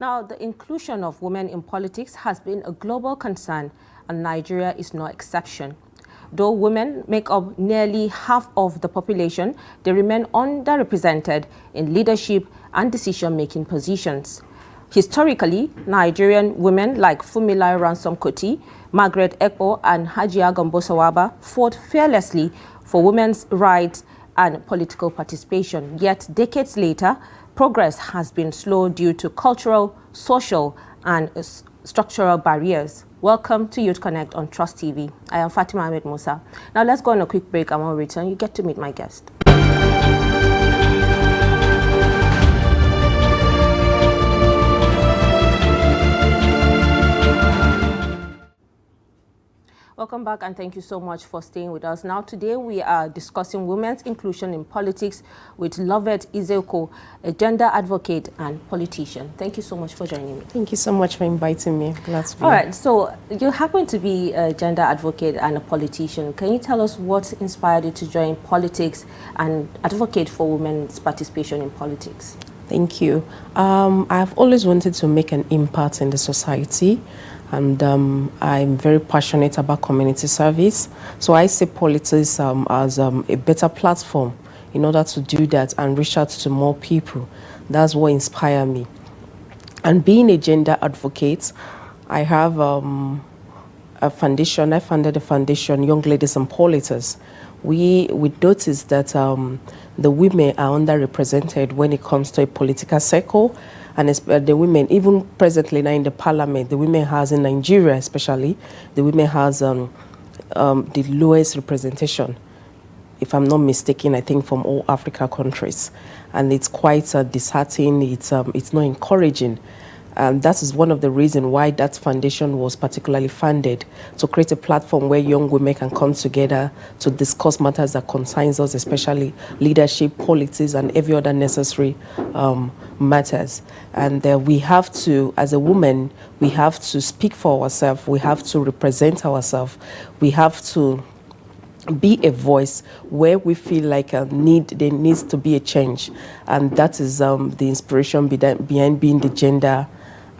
Now, the inclusion of women in politics has been a global concern, and Nigeria is no exception. Though women make up nearly half of the population, they remain underrepresented in leadership and decision-making positions. Historically, Nigerian women like Funmilayo Ransome Kuti, Margaret Ekpo, and Hajiya Gambo Sawaba fought fearlessly for women's rights and political participation. Yet, decades later, progress has been slow due to cultural, social, and structural barriers. Welcome to Youth Connect on Trust TV. I am Fatima Ahmed Musa. Now let's go on a quick break, and when we return, you get to meet my guest. Welcome back, and thank you so much for staying with us. Now, today we are discussing women's inclusion in politics with Loveth Izekor, a gender advocate and politician. Thank you so much for joining me. Thank you so much for inviting me. Glad to be All here. right, so you happen to be a gender advocate and a politician. Can you tell us what inspired you to join politics and advocate for women's participation in politics? Thank you. I've always wanted to make an impact in the society, and I'm very passionate about community service. So I see politics as a better platform in order to do that and reach out to more people. That's what inspired me. And being a gender advocate, I have a foundation. I founded a foundation, Young Ladies in Politics. We noticed that the women are underrepresented when it comes to a political circle, and the women, even presently now in the parliament, the women has in Nigeria especially, the women has the lowest representation, if I'm not mistaken, I think from all Africa countries, and it's quite disheartening. It's not encouraging. That is one of the reasons why that foundation was particularly funded, to create a platform where young women can come together to discuss matters that concerns us, especially leadership, politics, and every other necessary matters. And we have to, as a woman, we have to speak for ourselves. We have to represent ourselves. We have to be a voice where we feel like there needs to be a change. And that is the inspiration behind being the gender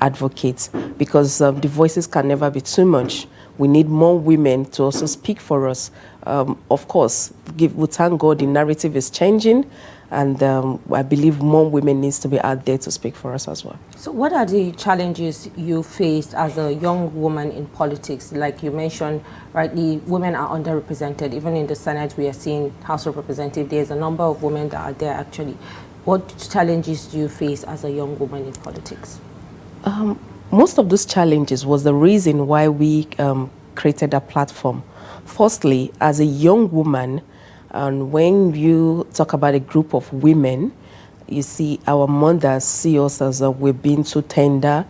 advocates, because the voices can never be too much. We need more women to also speak for us. Of course, we thank God the narrative is changing, and I believe more women needs to be out there to speak for us as well. So what are the challenges you faced as a young woman in politics? Like you mentioned, rightly, women are underrepresented. Even in the Senate, we are seeing House of Representatives, there's a number of women that are there actually. What challenges do you face as a young woman in politics? Most of those challenges was the reason why we created a platform. Firstly, as a young woman, and when you talk about a group of women, you see our mothers see us as we're being too tender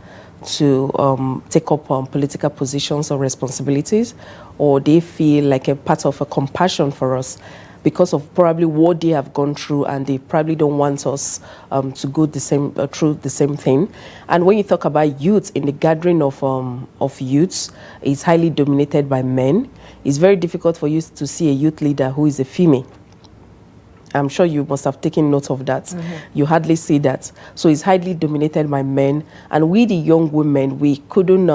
to take up political positions or responsibilities, or they feel like a part of a compassion for us because of probably what they have gone through, and they probably don't want us to go through the same thing. And when you talk about youth, in the gathering of youths, it's highly dominated by men. It's very difficult for you to see a youth leader who is a female. I'm sure you must have taken note of that. Mm-hmm. You hardly see that. So it's highly dominated by men. And we, the young women, we couldn't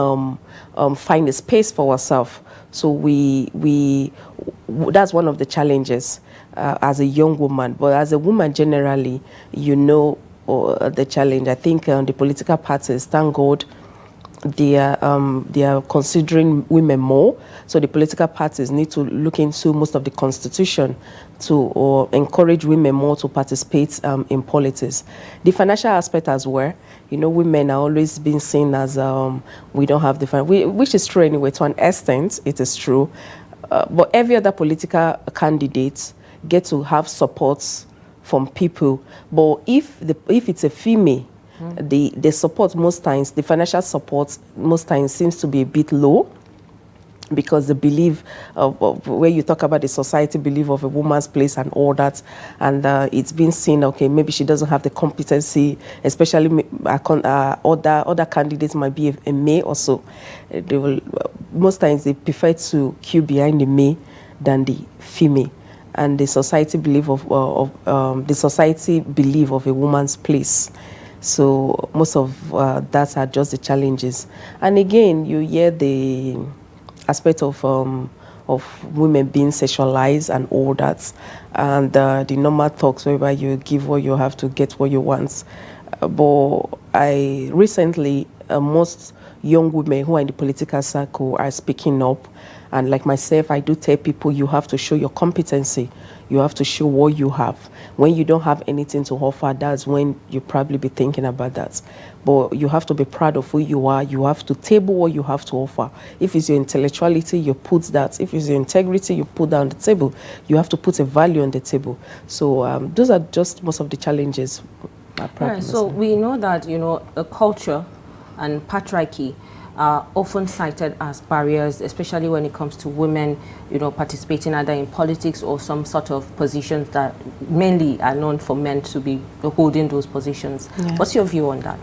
find a space for ourselves. So that's one of the challenges as a young woman. But as a woman generally, you know the challenge. I think the political parties, thank God, they are considering women more. So the political parties need to look into most of the constitution to encourage women more to participate in politics. The financial aspect as well. You know, women are always being seen as we don't have the which is true anyway. To an extent, it is true. But every other political candidate get to have supports from people. But if it's a female, the support most times, the financial support most times seems to be a bit low, because the belief of where you talk about the society belief of a woman's place and all that, and it's been seen, okay, maybe she doesn't have the competency, especially other candidates might be a male or so. They will most times they prefer to queue behind the male than the female, and the society belief of a woman's place. So most of that are just the challenges. And again, you hear the aspect of women being sexualized and all that, and the normal talks whereby you give what you have to get what you want. But I recently, most young women who are in the political circle are speaking up. And like myself, I do tell people you have to show your competency. You have to show what you have. When you don't have anything to offer, that's when you probably be thinking about that. But you have to be proud of who you are. You have to table what you have to offer. If it's your intellectuality, you put that. If it's your integrity, you put that on the table. You have to put a value on the table. So those are just most of the challenges. Yeah, so we know that, a culture and patriarchy are often cited as barriers, especially when it comes to women, participating either in politics or some sort of positions that mainly are known for men to be holding those positions. Yeah. What's your view on that?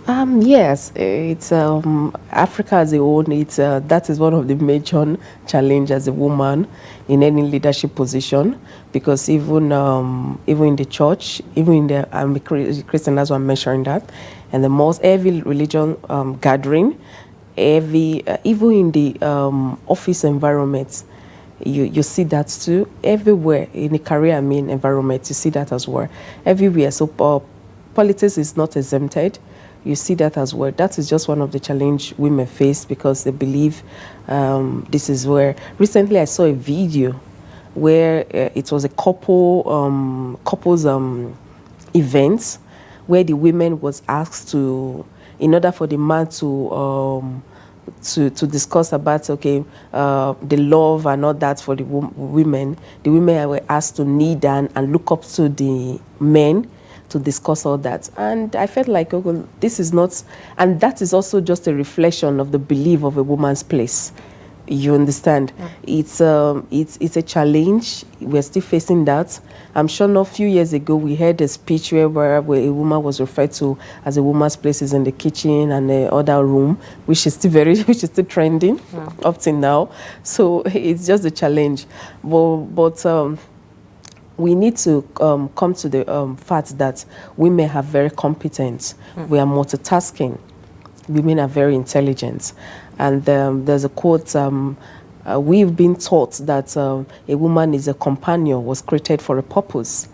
Yes, it's Africa as a whole. That is one of the major challenges as a woman in any leadership position, because even in the church, even in the I'm a Christian, that's why I'm mentioning that, and the most every religion gathering, even in the office environment, you see that too. Everywhere in the career environment, you see that as well. Everywhere. So politics is not exempted. You see that as well. That is just one of the challenges women face, because they believe this is where. Recently, I saw a video where it was a couples event, where the women was asked to, in order for the man to discuss about the love and all that for the women. The women were asked to kneel down and look up to the men to discuss all that. And I felt like, oh, this is not, and that is also just a reflection of the belief of a woman's place. You understand? Yeah. It's a challenge. We're still facing that. I'm sure not a few years ago we heard a speech where a woman was referred to as a woman's place is in the kitchen and the other room, which is still trending up till now. So it's just a challenge. But we need to come to the fact that women are very competent. We are multitasking. Women are very intelligent. And there's a quote, we've been taught that a woman is a companion, was created for a purpose.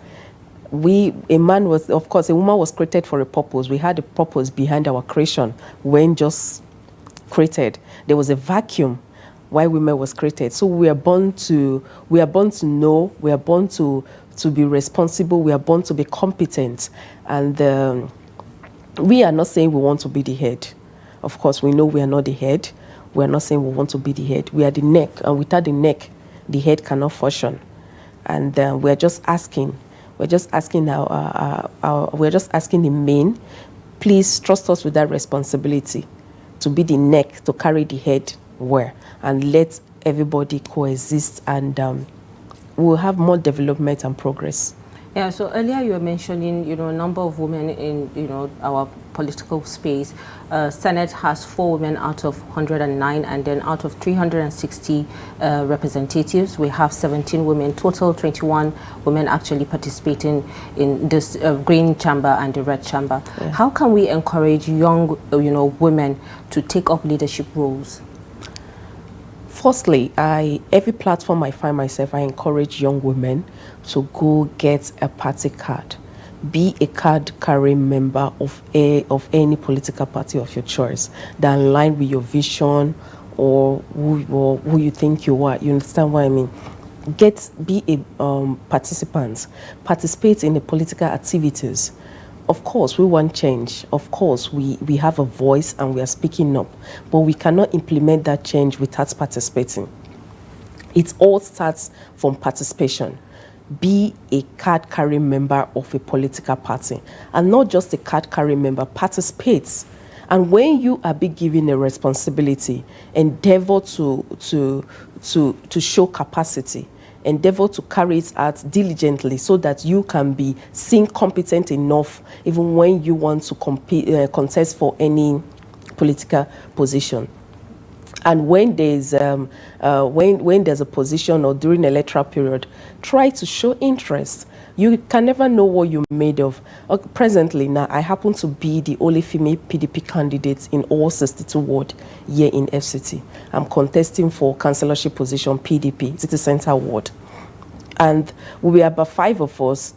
A woman was created for a purpose. We had a purpose behind our creation. When just created, there was a vacuum why women was created. So we are born to know, we are born to be responsible, we are born to be competent. And we are not saying we want to be the head. Of course, we know we are not the head. We are not saying we want to be the head. We are the neck, and without the neck, the head cannot function. And we're just asking the men, please trust us with that responsibility to be the neck, to carry the head well, and let everybody coexist, and we'll have more development and progress. Yeah, so earlier you were mentioning, a number of women in, our political space. Senate has 4 women out of 109, and then out of 360 representatives, we have 17 women, total 21 women actually participating in this green chamber and the red chamber. Yeah. How can we encourage young, women to take up leadership roles? Firstly, every platform I find myself, I encourage young women to go get a party card. Be a card-carrying member of any political party of your choice that align with your vision or who you think you are. You understand what I mean? Be a participant. Participate in the political activities. Of course, we want change. Of course, we have a voice and we are speaking up, but we cannot implement that change without participating. It all starts from participation. Be a card-carrying member of a political party, and not just a card-carrying member. Participate, and when you are being given a responsibility, endeavor to show capacity. Endeavor to carry it out diligently so that you can be seen competent enough even when you want to contest for any political position. And when there's when there's a position or during electoral period, try to show interest. You can never know what you're made of. Presently now, I happen to be the only female PDP candidate in all 62 ward here in FCT. I'm contesting for councillorship position PDP, City Centre ward. And we were about 5 of us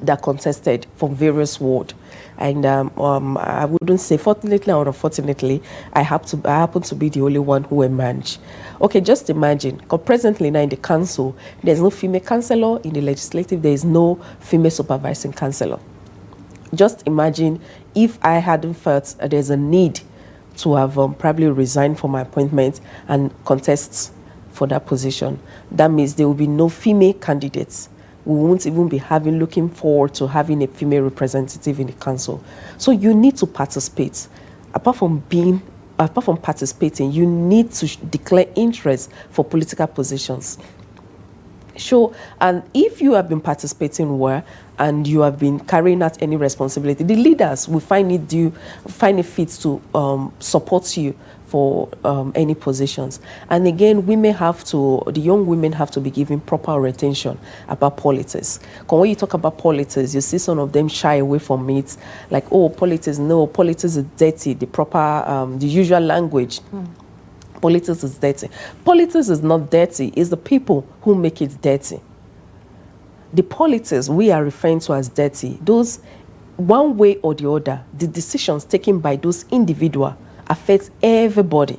that contested from various wards. And I wouldn't say fortunately or unfortunately, I happen to be the only one who emerged. Okay, just imagine, because presently now in the council, there's no female councillor. In the legislative, there is no female supervising councillor. Just imagine if I hadn't felt there's a need to have probably resigned from my appointment and contest for that position. That means there will be no female candidates. We won't even be looking forward to having a female representative in the council. So you need to participate. Apart from participating, you need to declare interest for political positions. Sure, and if you have been participating well and you have been carrying out any responsibility, the leaders will find it fit to support you for any positions. And again, the young women have to be given proper orientation about politics. Because when you talk about politics, you see some of them shy away from it, like, oh, politics, no, politics is dirty, the usual language. Politics is dirty. Politics is not dirty, it's the people who make it dirty. The politics we are referring to as dirty, those, one way or the other, the decisions taken by those individuals affects everybody,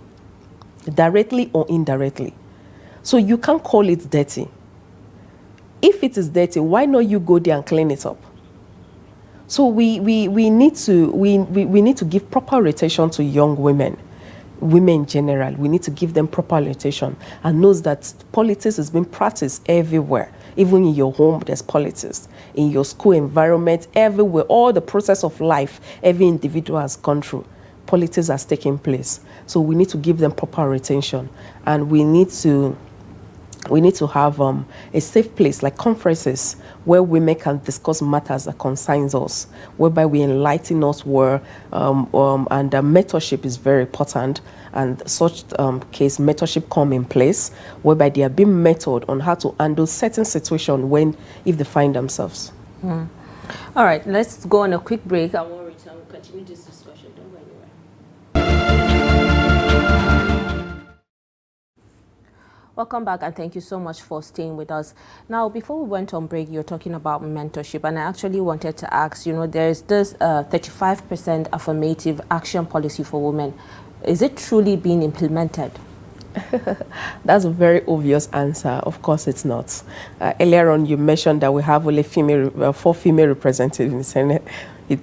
directly or indirectly. So you can't call it dirty. If it is dirty, why not you go there and clean it up? So we need to give proper orientation to young women in general. We need to give them proper orientation and knows that politics is being practiced everywhere. Even in your home, there's politics. In your school environment, everywhere, all the process of life, every individual has gone through. Politics has taken place. So we need to give them proper attention, and we need to have a safe place like conferences where women can discuss matters that concerns us, whereby we enlighten us and mentorship is very important, and such case mentorship come in place whereby they are being mentored on how to handle certain situations if they find themselves. All right, let's go on a quick break, and we'll return. We'll continue this discussion. Don't go anywhere. Welcome back, and thank you so much for staying with us. Now, before we went on break, you're talking about mentorship, and I actually wanted to ask, there's this 35% affirmative action policy for women. Is it truly being implemented? That's a very obvious answer. Of course it's not. Earlier on, you mentioned that we have only 4 female representatives in the Senate.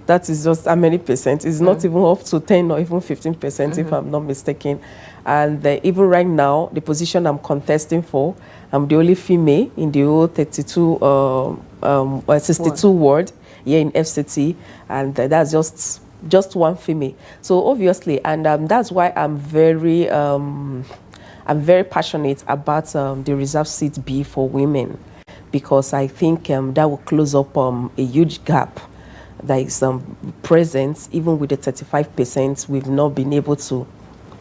That is just how many percent? It's not even up to 10 or even 15%, if I'm not mistaken. And even right now, the position I'm contesting for, I'm the only female in the whole 62 ward here in FCT, and that's just one female. So obviously, and that's why I'm very passionate about the reserve seat B for women, because I think that will close up a huge gap that is present. Even with the 35%, we've not been able to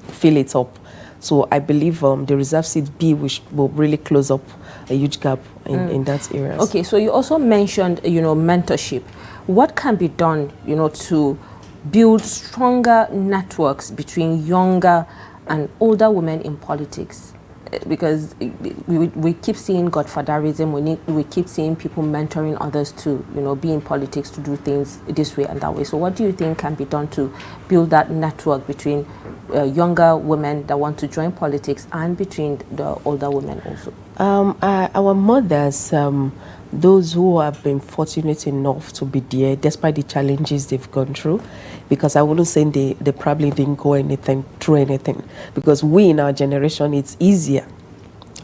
fill it up. So I believe the reserve seat B will really close up a huge gap in that area. Okay, so you also mentioned, mentorship. What can be done, to build stronger networks between younger and older women in politics? Because we keep seeing godfatherism, we keep seeing people mentoring others to be in politics, to do things this way and that way. So what do you think can be done to build that network between younger women that want to join politics and between the older women also? Our mothers, those who have been fortunate enough to be there despite the challenges they've gone through, because I wouldn't say they probably didn't go through anything, because we in our generation, it's easier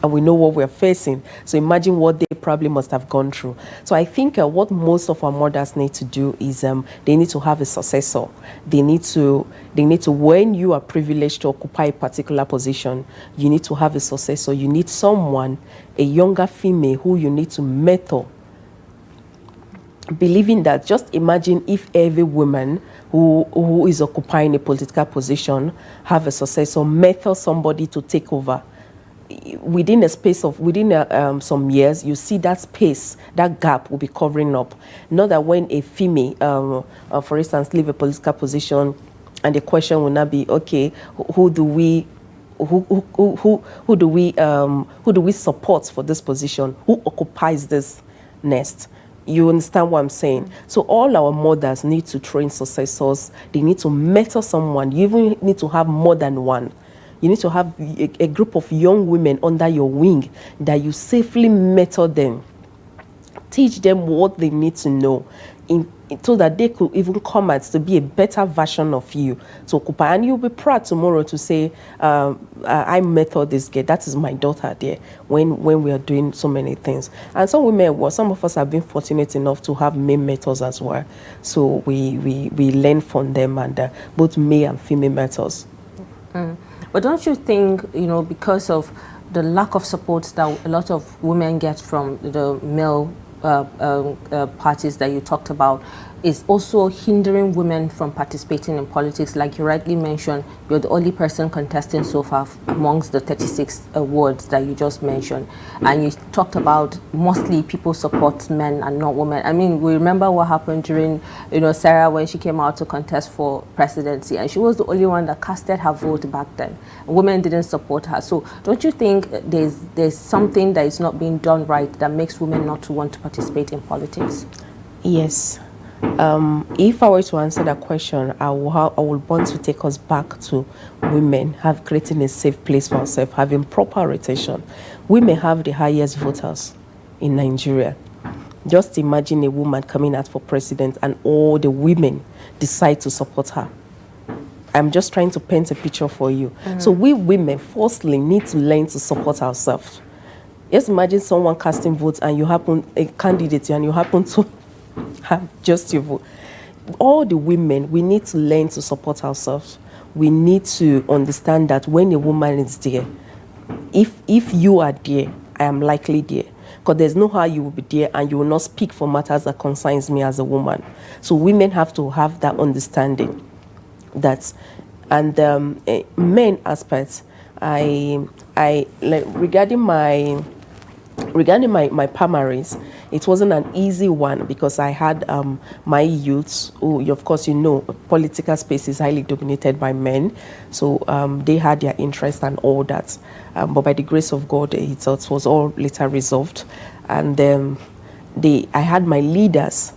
and we know what we're facing. So imagine what they probably must have gone through. So I think what most of our mothers need to do is they need to have a successor. They need to, when you are privileged to occupy a particular position, you need to have a successor. You need someone, a younger female who you need to mentor. Believing that, just imagine if every woman who is occupying a political position have a successor, mentor somebody to take over within a space of some years, you see that space, that gap will be covering up. Not that when a female, for instance, leave a political position, and the question will not be, okay, who do we support for this position? Who occupies this nest? You understand what I'm saying? So all our mothers need to train successors. They need to mentor someone. You even need to have more than one. You need to have a group of young women under your wing that you safely mentor them. Teach them what they need to know so that they could even come out to be a better version of you to occupy. And you'll be proud tomorrow to say, I mentored this girl. That is my daughter there when we are doing so many things. And some women, some of us have been fortunate enough to have male mentors as well. So we learn from them, and both male and female mentors. But don't you think, because of the lack of support that a lot of women get from the male parties that you talked about, is also hindering women from participating in politics? Like you rightly mentioned, you're the only person contesting so far amongst the 36 awards that you just mentioned. And you talked about mostly people support men and not women. I mean, we remember what happened during, Sarah, when she came out to contest for presidency, and she was the only one that casted her vote back then. Women didn't support her. So don't you think there's something that is not being done right that makes women not to want to participate in politics? Yes. If I were to answer that question, I would want to take us back to women creating a safe place for ourselves, having proper rotation. Women have the highest voters in Nigeria. Just imagine a woman coming out for president and all the women decide to support her. I'm just trying to paint a picture for you. So we women firstly need to learn to support ourselves. Just imagine someone casting votes and a candidate, and you happen to have just your vote. All the women, we need to learn to support ourselves. We need to understand that when a woman is there, if you are there, I am likely there. Because there's no how you will be there and you will not speak for matters that concerns me as a woman. So women have to have that understanding. Men aspects, regarding my primaries, it wasn't an easy one because I had my youths who, of course, political space is highly dominated by men. So they had their interest and all that. But by the grace of God, it was all later resolved. And I had my leaders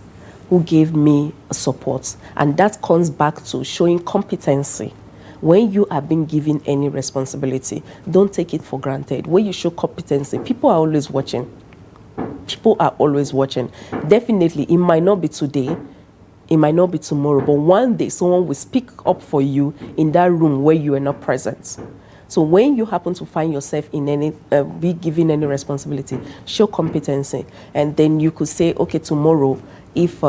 who gave me support. And that comes back to showing competency. When you are being given any responsibility, don't take it for granted. When you show competency, people are always watching. People are always watching. Definitely, it might not be today, it might not be tomorrow, but one day someone will speak up for you in that room where you are not present. So when you happen to find yourself in be given any responsibility, show competency. And then you could say, okay, tomorrow, if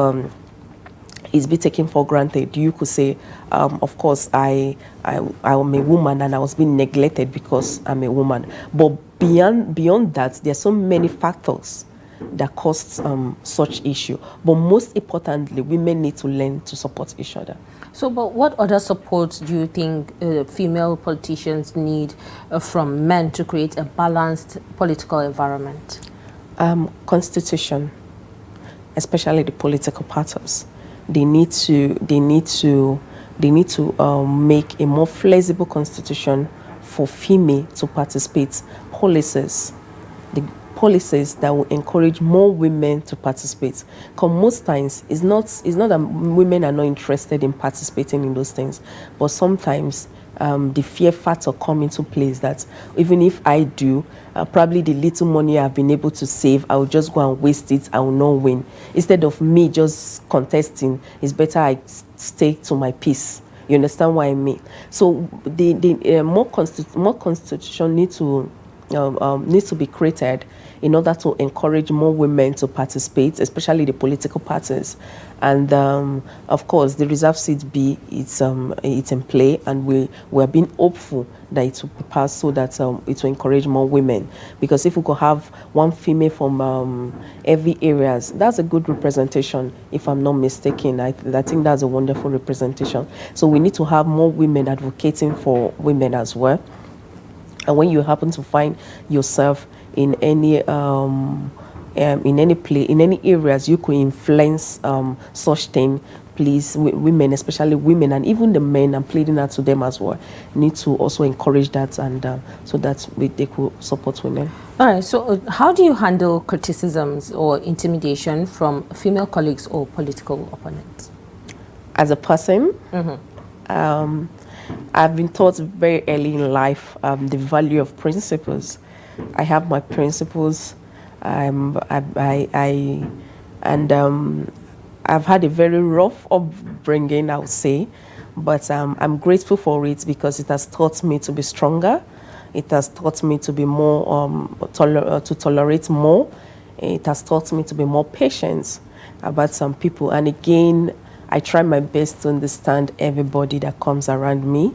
is be taken for granted, you could say, of course, I am a woman and I was being neglected because I'm a woman. But beyond that, there are so many factors that cause such issue. But most importantly, women need to learn to support each other. So, but what other support do you think female politicians need from men to create a balanced political environment? Constitution, especially the political parties. They need to make a more flexible constitution for female to participate. Policies that will encourage more women to participate. Because most times it's not that women are not interested in participating in those things, but sometimes the fear factor come into place that even if I do, probably the little money I've been able to save, I will just go and waste it, I will not win. Instead of me just contesting, it's better I stay to my peace. You understand what I mean? So the more constitution needs to be created in order to encourage more women to participate, especially the political parties. And of course, the reserve seat it's in play, and we're being hopeful that it will pass so that it will encourage more women. Because if we could have one female from every areas, that's a good representation. If I'm not mistaken, I think that's a wonderful representation. So we need to have more women advocating for women as well. And when you happen to find yourself in any play, in any areas you could influence such thing, please, women, especially women, and even the men, I'm pleading that to them as well, need to also encourage that, and so that they could support women. All right, so how do you handle criticisms or intimidation from female colleagues or political opponents? As a person, I've been taught very early in life the value of principles. I have my principles, and I've had a very rough upbringing, I would say, but I'm grateful for it because it has taught me to be stronger. It has taught me to be more, to tolerate more. It has taught me to be more patient about some people. And again, I try my best to understand everybody that comes around me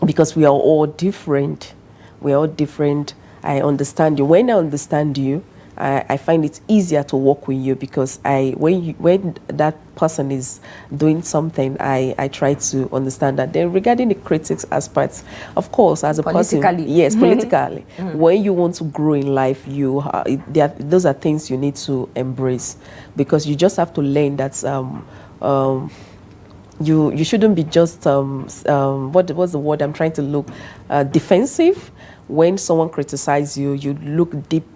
because we are all different. We are all different. I understand you. When I understand you, I find it easier to work with you because when that person is doing something, I try to understand that. Then regarding the critics aspects, of course, as a person, yes, politically, when you want to grow in life, those are things you need to embrace because you just have to learn that you shouldn't be just what's the word I'm trying to look defensive. When someone criticizes you, you look deep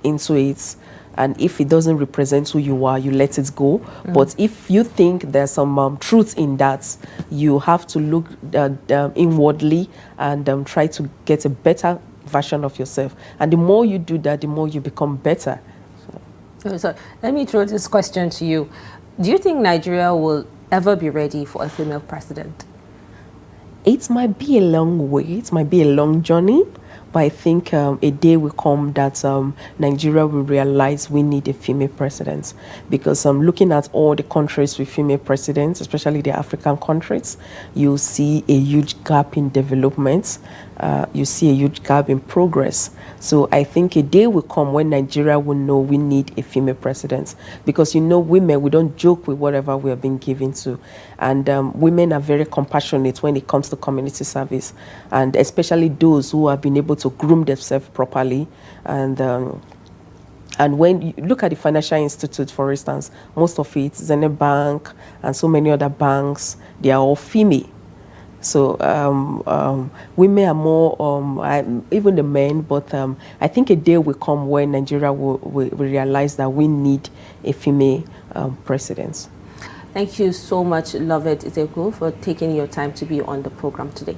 into it, and if it doesn't represent who you are, you let it go. But if you think there's some truth in that, you have to look inwardly and try to get a better version of yourself. And the more you do that, the more you become better. So let me throw this question to you. Do you think Nigeria will ever be ready for a female president? It might be a long way. It might be a long journey. But I think a day will come that Nigeria will realize we need a female president. Because looking at all the countries with female presidents, especially the African countries, you see a huge gap in development. You see a huge gap in progress. So I think a day will come when Nigeria will know we need a female president. Because, women, we don't joke with whatever we have been given to. And women are very compassionate when it comes to community service. And especially those who have been able to groom themselves properly. And when you look at the financial institute, for instance, most of it, Zenith Bank and so many other banks, they are all female. So women are more, even the men, but I think a day will come when Nigeria will realize that we need a female president. Thank you so much, Loveth Izekor, for taking your time to be on the program today.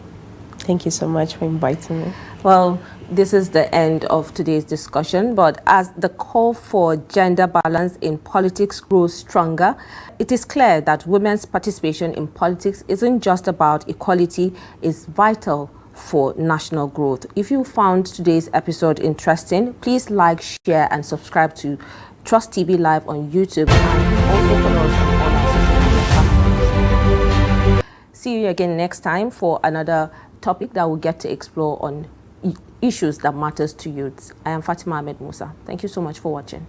Thank you so much for inviting me. Well, this is the end of today's discussion, but as the call for gender balance in politics grows stronger, it is clear that women's participation in politics isn't just about equality, it's vital for national growth. If you found today's episode interesting, please like, share, and subscribe to Trust TV Live on YouTube, and also follow us on all our social media platforms. See you again next time for another topic that we'll get to explore on issues that matters to youths. I am Fatima Ahmed Musa. Thank you so much for watching.